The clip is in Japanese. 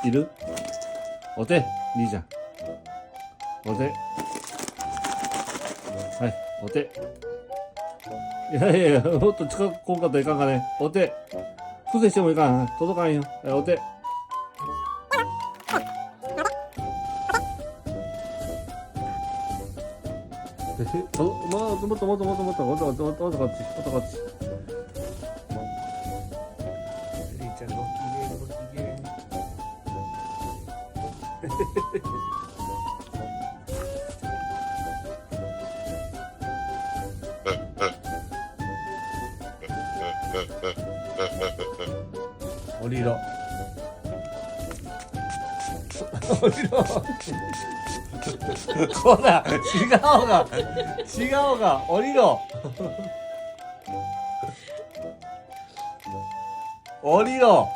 いる？お手、兄ちゃん。お手。はい、お手。いやいやいや、もっと近く来んかったらいかんかね。お手。伏せしてもいかん。届かんよ。はい、お手。もっともっともっともっともっともっともっともっとこっち。もっとこっち。兄ちゃんご機嫌ご機嫌。降りろ。降りろ。ほら、違うが、違うが、降りろ。降りろ。